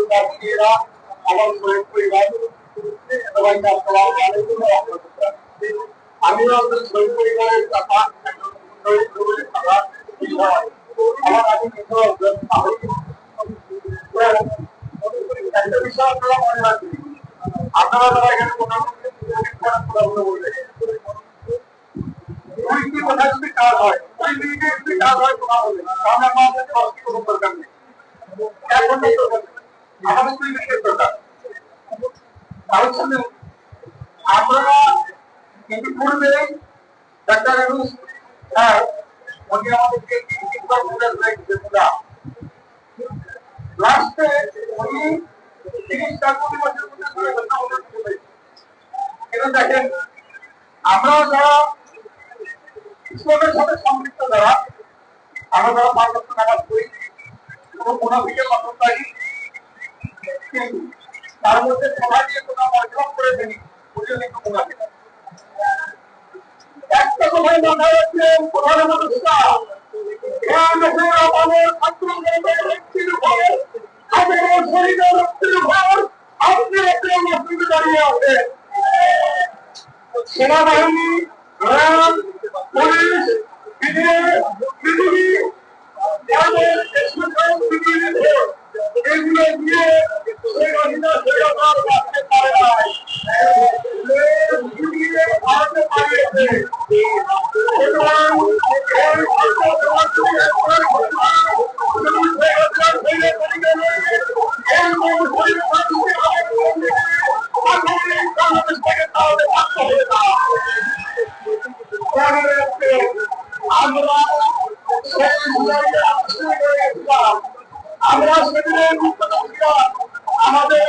আমার পরিবার সবাইকে আসসালামু আলাইকুম ওয়া রাহমাতুল্লাহ। আমিও আমাদের শহীদ পরিবারের কথা আমার আগে কিছু একটা বিষয় আপনারা মনে রাখবেন, আপনারা যারা এখানে কথা বলবেন দুইটি কথা যদি কাজ হয়, ওই মিনিটে যদি কাজ হয় কথা বলবেন, তাহলে আমাদের কষ্ট কোনো দরকার নেই। এখন আমাদের দুই মিনিটের দরকার। কারণ আমরা ইতিপূর্বে ডাক্তার ইউনূস স্যার উনি আমাদেরকে তিনবার বলে দিয়েছেন লাস্টে উনি 30টা দিবসের মধ্যে করে কথা বলেছিলেন। কিন্তু দেখেন আমরা যারা ইসলামের সাথে সম্পৃক্ত যারা আমরা যারা 5 ওয়াক্ত নামাজ পড়ি কোনো মুনাফিকের মতন পাই, কিন্তু তার মধ্যে সবাই নিয়ে কোনো মজলুম করে দিই বুঝে কিন্তু মুনাফিক। একটা সময় মাথায় রাখলেন প্রধানমন্ত্রী আমাদের ছাত্রদের রক্তের উপর আমাদের শরীরের রক্তের উপর আপনি আপনার মসজিদে দাঁড়িয়ে আছেন। সেনাবাহিনী, র্যাব, পুলিশ, বিজিবি এগুলো দিয়ে সেই মহিলা সেরাবার রাখতে পারে নাই, ভারতে পাঠিয়েছে। আমরা সেদিনের আমাদের